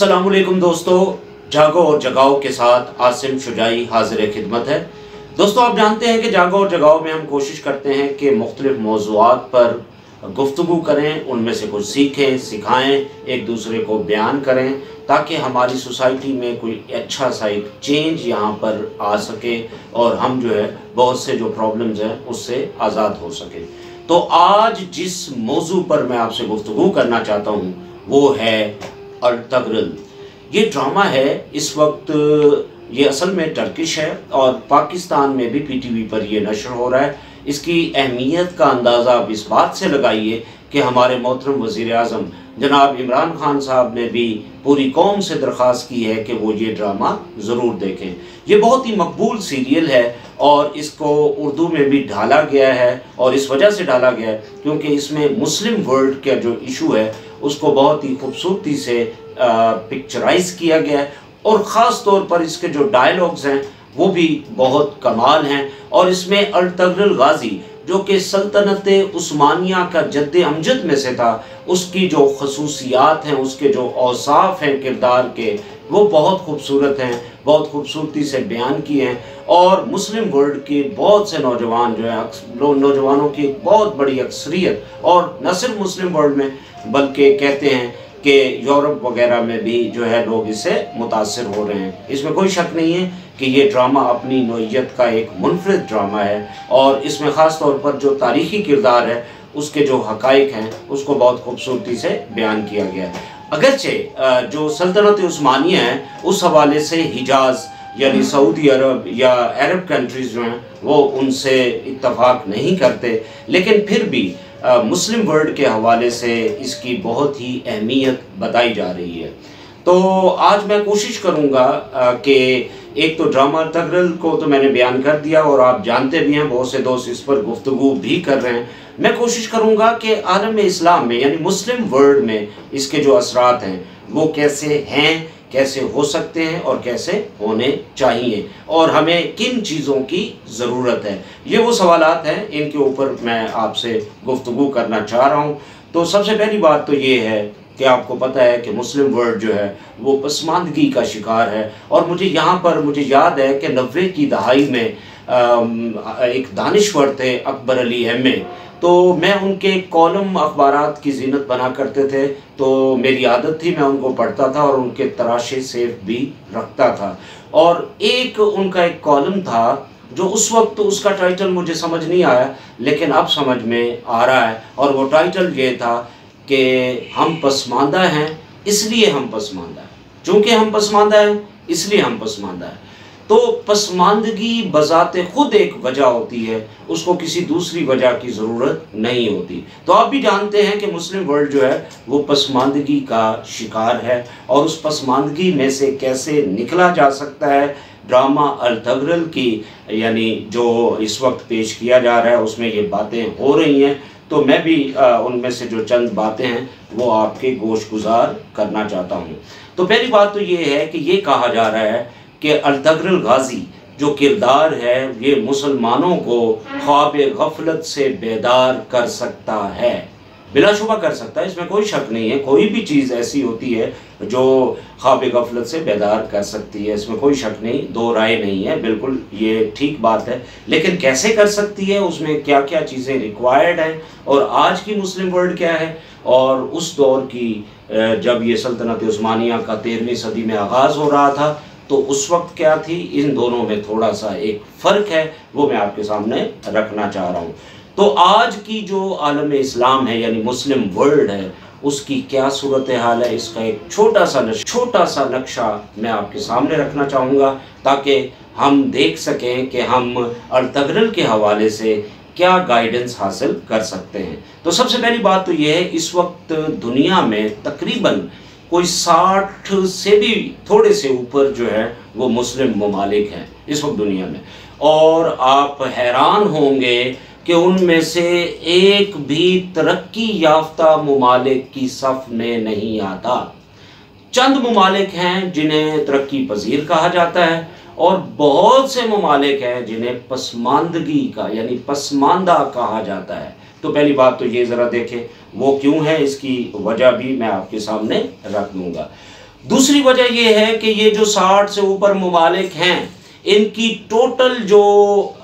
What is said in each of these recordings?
अस्सलाम वालेकुम दोस्तों, जागो और जगाओ के साथ आसिम शुजाई हाजिर खिदमत है। दोस्तों, आप जानते हैं कि जागो और जगाओ में हम कोशिश करते हैं कि मुख्तलिफ मौज़ूआत पर गुफ्तगू करें, उनमें से कुछ सीखें, सिखाएं, एक दूसरे को बयान करें ताकि हमारी सोसाइटी में कोई अच्छा सा एक चेंज यहाँ पर आ सके और हम जो है बहुत से जो प्रॉब्लम्स हैं उससे आज़ाद हो सके। तो आज जिस मौजू पर मैं आपसे गुफ्तगू करना चाहता हूँ वो है अर्तगरल। ये ड्रामा है, इस वक्त ये असल में टर्किश है और पाकिस्तान में भी पीटीवी पर ये नशर हो रहा है। इसकी अहमियत का अंदाज़ा आप इस बात से लगाइए कि हमारे मोहतरम वज़ीर आज़म जनाब इमरान खान साहब ने भी पूरी कौम से दरख्वास्त की है कि वो ये ड्रामा ज़रूर देखें। ये बहुत ही मकबूल सीरियल है और इसको उर्दू में भी ढाला गया है और इस वजह से ढाला गया है क्योंकि इसमें मुस्लिम वर्ल्ड का जो इशू है उसको बहुत ही खूबसूरती से पिक्चराइज किया गया है और ख़ास तौर पर इसके जो डायलॉग्स हैं वो भी बहुत कमाल हैं। और इसमें अर्तगरल गाजी जो कि सल्तनत उस्मानिया का जद्द अमजद में से था, उसकी जो खसूसियात हैं, उसके जो औसाफ हैं किरदार के, वो बहुत खूबसूरत हैं, बहुत खूबसूरती से बयान किए हैं। और मुस्लिम वर्ल्ड के बहुत से नौजवान जो है, नौजवानों की एक बहुत बड़ी अक्सरियत, और न सिर्फ मुस्लिम वर्ल्ड में बल्कि कहते हैं कि यूरोप वगैरह में भी जो है लोग इससे मुतासिर हो रहे हैं। इसमें कोई शक नहीं है कि ये ड्रामा अपनी नौइयत का एक मुनफरिद ड्रामा है और इसमें ख़ास तौर पर जो तारीख़ी किरदार है उसके जो हक़ाइक़ हैं उसको बहुत खूबसूरती से बयान किया गया है। अगरचे जो सल्तनत उस्मानिया है उस हवाले से हिजाज़ यानी सऊदी अरब या अरब कंट्रीज़ जो हैं वो उनसे इत्तफाक नहीं करते, लेकिन फिर भी मुस्लिम वर्ल्ड के हवाले से इसकी बहुत ही अहमियत बताई जा रही है। तो आज मैं कोशिश करूँगा कि एक तो ड्रामा अर्तगरल को तो मैंने बयान कर दिया और आप जानते भी हैं, बहुत से दोस्त इस पर गुफ्तगू भी कर रहे हैं। मैं कोशिश करूँगा कि आलम इस्लाम में यानी मुस्लिम वर्ल्ड में इसके जो असरात हैं वो कैसे हैं, कैसे हो सकते हैं और कैसे होने चाहिए और हमें किन चीज़ों की ज़रूरत है। ये वो सवालात हैं, इनके ऊपर मैं आपसे गुफ्तगू करना चाह रहा हूँ। तो सबसे पहली बात तो ये है कि आपको पता है कि मुस्लिम वर्ल्ड जो है वो पसमानदगी का शिकार है और मुझे याद है कि 90 की दहाई में एक दानिश्वर थे अकबर अली एम.ए, तो मैं उनके कॉलम अखबारात की ज़ीनत बना करते थे, तो मेरी आदत थी मैं उनको पढ़ता था और उनके तराशे सेफ भी रखता था। और एक उनका एक कॉलम था जो उस वक्त उसका टाइटल मुझे समझ नहीं आया लेकिन अब समझ में आ रहा है, और वो टाइटल ये था कि हम पसमानदा हैं इसलिए हम पसमानदा हैं, चूँकि हम पसमानदा हैं इसलिए हम पसमानदा हैं। तो पसमानदगी बज़ाते खुद एक वजह होती है, उसको किसी दूसरी वजह की ज़रूरत नहीं होती। तो आप भी जानते हैं कि मुस्लिम वर्ल्ड जो है वो पसमानदगी का शिकार है और उस पसमानदगी में से कैसे निकला जा सकता है। ड्रामा अर्तगरल की यानी जो इस वक्त पेश किया जा रहा है उसमें ये बातें हो रही हैं, तो मैं भी उनमें से जो चंद बातें हैं वो आपके गोशगुजार करना चाहता हूँ। तो पहली बात तो ये है कि ये कहा जा रहा है कि अर्तगरल गाजी जो किरदार है ये मुसलमानों को ख्वाब गफलत से बेदार कर सकता है, बिलाशुबा कर सकता है, इसमें कोई शक नहीं है। कोई भी चीज़ ऐसी होती है जो ख्वाब गफलत से बेदार कर सकती है, इसमें कोई शक नहीं, दो राय नहीं है, बिल्कुल ये ठीक बात है। लेकिन कैसे कर सकती है, उसमें क्या क्या चीज़ें रिक्वायर्ड हैं और आज की मुस्लिम वर्ल्ड क्या है और उस दौर की जब ये सल्तनत उस्मानिया का 13वीं सदी में आगाज़ हो रहा था तो उस वक्त क्या थी, इन दोनों में थोड़ा सा एक फ़र्क है, वो मैं आपके सामने रखना चाह रहा हूँ। तो आज की जो आलम इस्लाम है यानी मुस्लिम वर्ल्ड है उसकी क्या सूरत हाल है, इसका एक छोटा सा नक्शा मैं आपके सामने रखना चाहूँगा ताकि हम देख सकें कि हम अर्तगरल के हवाले से क्या गाइडेंस हासिल कर सकते हैं। तो सबसे पहली बात तो ये है, इस वक्त दुनिया में तकरीबन कोई 60 से भी थोड़े से ऊपर जो है वो मुस्लिम ममालिक हैं इस वक्त दुनिया में, और आप हैरान होंगे कि उनमें से एक भी तरक्की याफ्ता ममालिक की सफ़ में नहीं आता। चंद ममालिक हैं जिन्हें तरक्की पजीर कहा जाता है और बहुत से ममालिक हैं जिन्हें पसमानदगी का यानी पसमानदा कहा जाता है। तो पहली बात तो ये ज़रा देखें वो क्यों है, इसकी वजह भी मैं आपके सामने रख दूँगा। दूसरी वजह ये है कि ये जो 60 से ऊपर ममालिक हैं, इनकी टोटल जो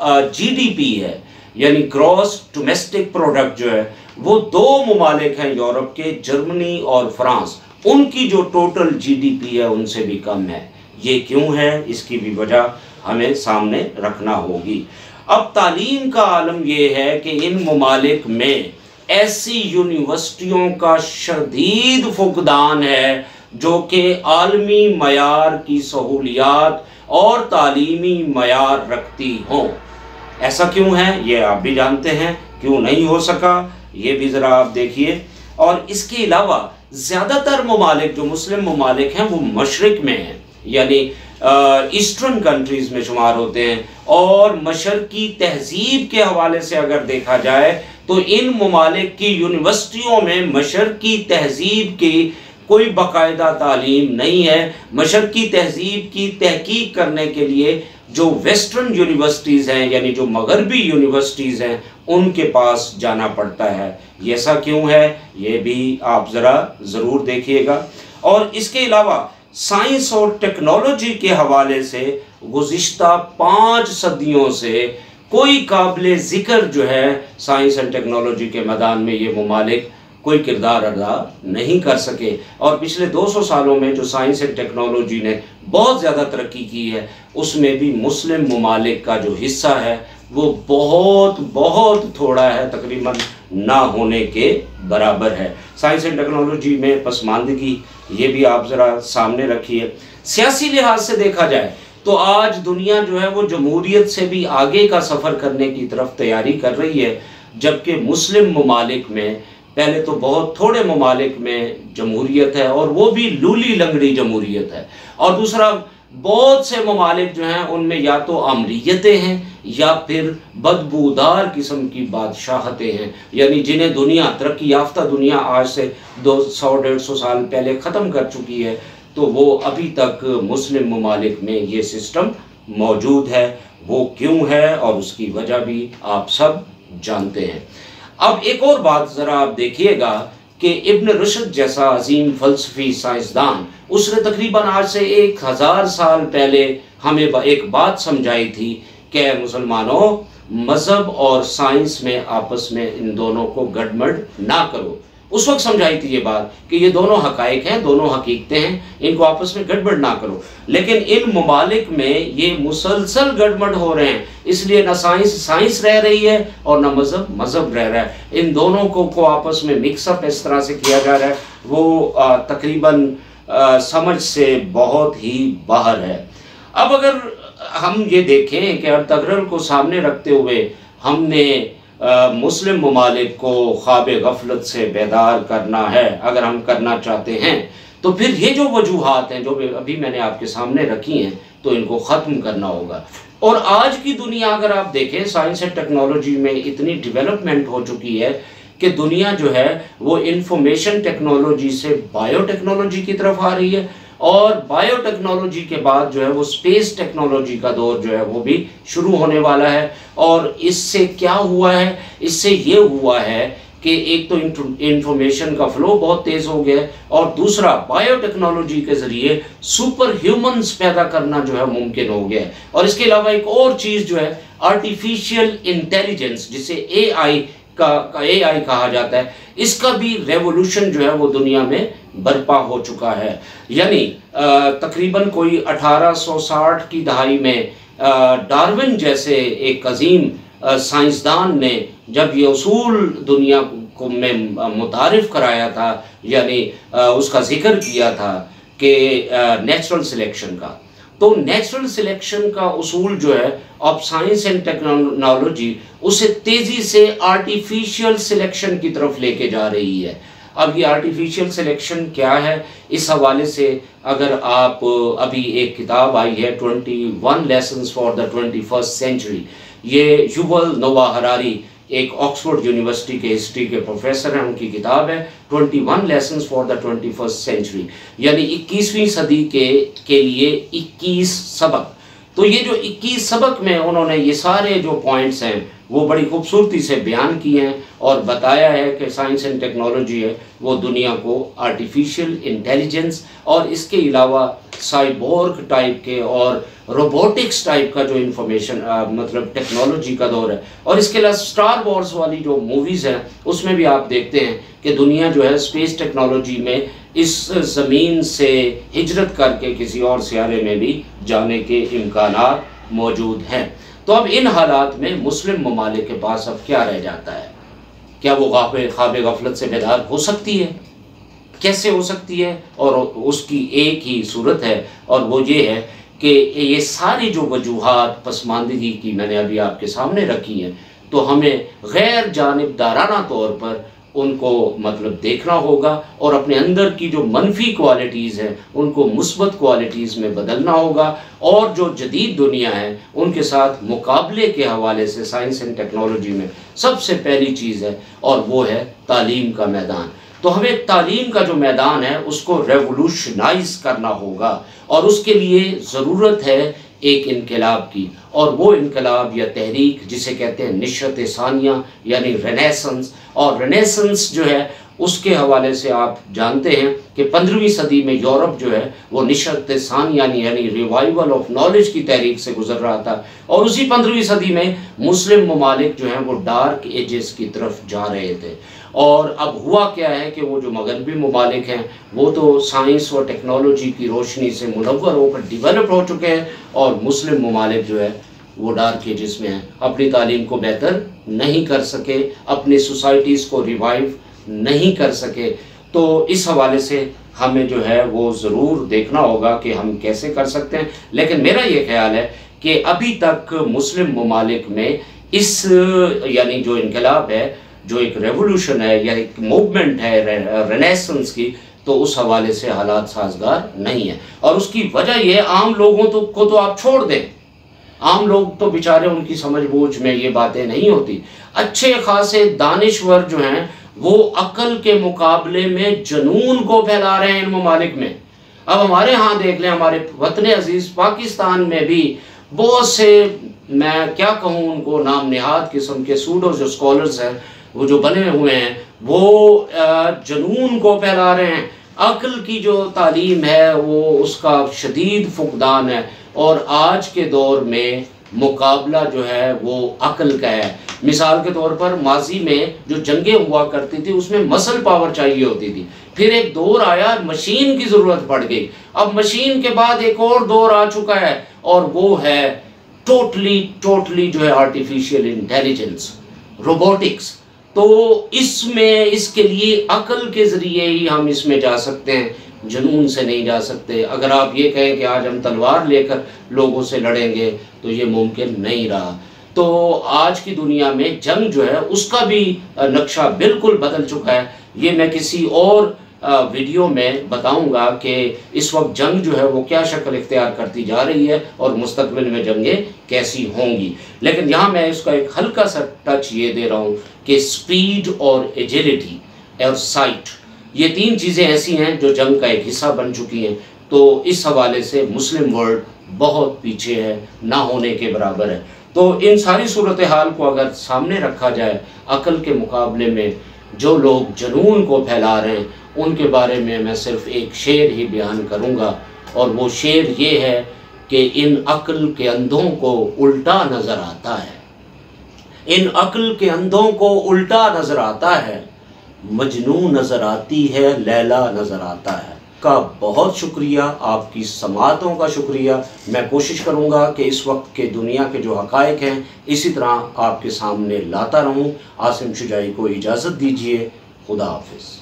जीडीपी है यानी ग्रॉस डोमेस्टिक प्रोडक्ट जो है, वो 2 ममालिक हैं यूरोप के, जर्मनी और फ्रांस, उनकी जो टोटल जीडीपी है उनसे भी कम है। ये क्यों है, इसकी भी वजह हमें सामने रखना होगी। अब तालीम का आलम ये है कि इन ममालिक में ऐसी यूनिवर्सिटियों का शदीद फुकदान है जो कि आलमी मयार की सहूलियात और तालीमी मयार रखती हों। ऐसा क्यों है ये आप भी जानते हैं, क्यों नहीं हो सका ये भी ज़रा आप देखिए। और इसके अलावा ज़्यादातर ममालिक जो मुस्लिम ममालिक हैं वो मशरिक में हैं, यानी ईस्टर्न कंट्रीज़ में शुमार होते हैं। और मशरकी तहजीब के हवाले से अगर देखा जाए तो इन ममालिक की यूनिवर्सिटियों में मशरकी तहजीब की कोई बाकायदा तालीम नहीं है। मशरकी तहजीब की तहकीक करने के लिए जो वेस्टर्न यूनिवर्सिटीज़ हैं, यानी जो मगरबी यूनिवर्सिटीज़ हैं, उनके पास जाना पड़ता है। ये ऐसा क्यों है ये भी आप ज़रा ज़रूर देखिएगा। और इसके अलावा साइंस और टेक्नोलॉजी के हवाले से गुज़िश्ता 5 सदियों से कोई काबिल ज़िक्र जो है साइंस एंड टेक्नोलॉजी के मैदान में ये ममालिक कोई किरदार अदा नहीं कर सके। और पिछले 200 सालों में जो साइंस एंड टेक्नोलॉजी ने बहुत ज़्यादा तरक्की की है, उसमें भी मुस्लिम ममालिक का जो हिस्सा है वो बहुत बहुत थोड़ा है, तकरीबन ना होने के बराबर है। साइंस एंड टेक्नोलॉजी में पसमानदगी ये भी आप ज़रा सामने रखिए। सियासी लिहाज से देखा जाए तो आज दुनिया जो है वो जमहूरियत से भी आगे का सफ़र करने की तरफ तैयारी कर रही है, जबकि मुस्लिम ममालिक में पहले तो बहुत थोड़े ममालिक में जमहूरियत है और वो भी लूली लंगड़ी जमहूरियत है, और दूसरा बहुत से ममालिक जो हैं उनमें या तो आमरीयतें हैं या फिर बदबूदार किस्म की बादशाहतें हैं, यानी जिन्हें दुनिया तरक्की याफ्ता दुनिया आज से 200-150 साल पहले ख़त्म कर चुकी है, तो वो अभी तक मुस्लिम ममालिक में ये सिस्टम मौजूद है। वो क्यों है और उसकी वजह भी आप सब जानते हैं। अब एक और बात ज़रा आप देखिएगा कि इब्न रुशद जैसा अजीम फ़लसफ़ी साइंसदान, उसने तकरीबन आज से 1000 साल पहले हमें एक बात समझाई थी कि मुसलमानों, मज़हब और साइंस में आपस में इन दोनों को गड़बड़ ना करो। उस वक्त समझाई थी ये बात कि ये दोनों हकाइक हैं, दोनों हकीकतें हैं, इनको आपस में गड़बड़ ना करो। लेकिन इन ममालिक में ये मुसलसल गड़बड़ हो रहे हैं, इसलिए ना साइंस रह रही है और ना मज़हब रह रहा है। इन दोनों को आपस में मिक्सअप इस तरह से किया जा रहा है, वो तकरीबन समझ से बहुत ही बाहर है। अब अगर हम ये देखें कि अर्तगरल को सामने रखते हुए हमने मुस्लिम ममालिक को ख्वाब गफलत से बेदार करना है, अगर हम करना चाहते हैं, तो फिर ये जो वजूहात हैं जो अभी मैंने आपके सामने रखी हैं, तो इनको ख़त्म करना होगा। और आज की दुनिया अगर आप देखें, साइंस एंड टेक्नोलॉजी में इतनी डेवलपमेंट हो चुकी है कि दुनिया जो है वो इंफॉर्मेशन टेक्नोलॉजी से बायोटेक्नोलॉजी की तरफ आ रही है, और बायोटेक्नोलॉजी के बाद जो है वो स्पेस टेक्नोलॉजी का दौर जो है वो भी शुरू होने वाला है। और इससे क्या हुआ है, इससे ये हुआ है कि एक तो इंफॉर्मेशन का फ्लो बहुत तेज़ हो गया है, और दूसरा बायोटेक्नोलॉजी के ज़रिए सुपर ह्यूमन्स पैदा करना जो है मुमकिन हो गया है। और इसके अलावा एक और चीज़ जो है आर्टिफिशियल इंटेलिजेंस, जिसे AI कहा जाता है, इसका भी रेवोल्यूशन जो है वो दुनिया में बर्पा हो चुका है। यानी तकरीबन कोई 1860 की दहाई में डार्विन जैसे एक अजीम साइंसदान ने जब ये उसूल दुनिया को में मुतारिफ कराया था, यानी उसका जिक्र किया था कि नेचुरल सिलेक्शन का, तो नेचुरल सिलेक्शन का उसूल जो है अब साइंस एंड टेक्नोलॉजी उसे तेज़ी से आर्टिफिशियल सिलेक्शन की तरफ लेके जा रही है। अब ये आर्टिफिशियल सिलेक्शन क्या है, इस हवाले से अगर आप अभी एक किताब आई है 21 lessons for the 21st century, ये युवल नोआ हरारी एक ऑक्सफोर्ड यूनिवर्सिटी के हिस्ट्री के प्रोफेसर हैं, उनकी किताब है 21 lessons for the 21st century, यानी 21वीं सदी के लिए 21 सबक। तो ये जो 21 सबक में उन्होंने ये सारे जो पॉइंट्स हैं وہ بڑی خوبصورتی سے بیان کی ہیں اور بتایا ہے کہ سائنس اینڈ ٹیکنالوجی ہے وہ دنیا کو آرٹیفیشل انٹیلیجنس اور اس کے علاوہ سائبورگ ٹائپ کے اور روبوٹکس ٹائپ کا جو انفارمیشن مطلب ٹیکنالوجی کا دور ہے. اور اس کے علاوہ سٹار وارز والی جو موویز ہیں اس میں بھی آپ دیکھتے ہیں کہ دنیا جو ہے اسپیس ٹیکنالوجی میں اس زمین سے ہجرت کر کے کسی اور سیارے میں بھی جانے کے امکانات موجود ہیں. تو اب ان حالات میں مسلم ممالک کے پاس اب کیا رہ جاتا ہے؟ کیا وہ خواب غفلت سے بیدار ہو سکتی ہے؟ کیسے ہو سکتی ہے؟ اور اس کی ایک ہی صورت ہے اور وہ یہ ہے کہ یہ ساری جو وجوہات پسماندگی کی میں نے ابھی آپ کے سامنے رکھی ہیں تو ہمیں غیر جانبدارانہ طور پر ان کو مطلب دیکھنا ہوگا اور اپنے اندر کی جو منفی کوالٹیز ہیں ان کو مثبت کوالٹیز میں بدلنا ہوگا. اور جو جدید دنیا ہے ان کے ساتھ مقابلے کے حوالے سے سائنس اینڈ ٹیکنالوجی میں سب سے پہلی چیز ہے اور وہ ہے تعلیم کا میدان. تو ہمیں تعلیم کا جو میدان ہے اس کو ریولوشنائز کرنا ہوگا اور اس کے لیے ضرورت ہے ایک انقلاب کی. اور وہ انقلاب یا تحریک جسے کہتے ہیں نشأت ثانیہ یعنی رینیسنس. اور رینیسنس جو ہے اس کے حوالے سے آپ جانتے ہیں کہ 15ویں صدی میں یورپ جو ہے وہ نشأت ثانیہ یعنی ریوائیول آف نالج کی تحریک سے گزر رہا تھا اور اسی 15ویں صدی میں مسلم ممالک جو ہیں وہ ڈارک ایجز کی طرف جا رہے تھے. اور اب ہوا کیا ہے کہ وہ جو مغربی ممالک ہیں وہ تو سائنس اور ٹیکنالوجی کی روشنی سے منور ہو کر ڈیولپ ہو چکے ہیں اور مسلم ممالک جو ہے وہ ڈارک ایجز میں ہیں, اپنی تعلیم کو بہتر نہیں کر سکے, اپنی سوسائٹیز کو ریوائیو نہیں کر سکے. تو اس حوالے سے ہمیں جو ہے وہ ضرور دیکھنا ہوگا کہ ہم کیسے کر سکتے ہیں. لیکن میرا یہ خیال ہے کہ ابھی تک مسلم ممالک میں اس یعنی جو انقلاب ہے, جو ایک ریولوشن ہے یا ایک موومنٹ ہے رینیسنس کی, تو اس حوالے سے حالات سازگار نہیں ہیں. اور اس کی وجہ یہ عام لوگوں کو تو آپ چھوڑ دیں, عام لوگ تو بیچارے ان کی سمجھ بوجھ میں یہ باتیں نہیں ہوتی. اچھے خاصے دانشور جو ہیں وہ عقل کے مقابلے میں جنون کو پھیلا رہے ہیں ان ممالک میں. اب ہمارے ہاں دیکھ لیں, ہمارے وطن عزیز پاکستان میں بھی بہت سے, میں کیا کہوں ان کو, نام نہاد قسم کے سوڈو جو اسکالرز ہیں وہ جو بنے ہوئے ہیں وہ جنون کو پھیلا رہے ہیں. عقل کی جو تعلیم ہے وہ اس کا شدید فقدان ہے اور آج کے دور میں مقابلہ جو ہے وہ عقل کا ہے. مثال کے طور پر ماضی میں جو جنگیں ہوا کرتی تھی اس میں مسل پاور چاہیے ہوتی تھی, پھر ایک دور آیا مشین کی ضرورت پڑ گئی, اب مشین کے بعد ایک اور دور آ چکا ہے اور وہ ہے ٹوٹلی جو ہے آرٹیفیشل انٹیلیجنس, روبوٹکس. تو اس میں اس کے لیے عقل کے ذریعے ہی ہم اس میں جا سکتے ہیں, جنون سے نہیں جا سکتے. اگر آپ یہ کہیں کہ آج ہم تلوار لے کر لوگوں سے لڑیں گے تو یہ ممکن نہیں رہا. تو آج کی دنیا میں جنگ جو ہے اس کا بھی نقشہ بالکل بدل چکا ہے. یہ میں کسی اور ویڈیو میں بتاؤں گا کہ اس وقت جنگ جو ہے وہ کیا شکل اختیار کرتی جا رہی ہے اور مستقبل میں جنگیں کیسی ہوں گی. لیکن یہاں میں اس کا ایک ہلکا سا ٹچ یہ دے رہا ہوں کہ سپیڈ اور ایجیلٹی اور سائٹ, یہ تین چیزیں ایسی ہیں جو جنگ کا ایک حصہ بن چکی ہیں. تو اس حوالے سے مسلم ورلڈ بہت پیچھے ہے, نہ ہونے کے برابر ہے. تو ان ساری صورتحال کو اگر سامنے رکھا جائے, عقل کے مقابلے میں جو لوگ جنون کو پھیلا رہے ہیں ان کے بارے میں صرف ایک شعر ہی بیان کروں گا اور وہ شعر یہ ہے کہ ان عقل کے اندھوں کو الٹا نظر آتا ہے, ان عقل کے اندھوں کو الٹا نظر آتا ہے, مجنون نظر آتی ہے لیلا نظر آتا ہے. کا بہت شکریہ, آپ کی سماعتوں کا شکریہ. میں کوشش کروں گا کہ اس وقت کے دنیا کے جو حقائق ہیں اسی طرح آپ کے سامنے لاتا رہوں. عاصم شجاعی کو اجازت دیجیے. خدا حافظ.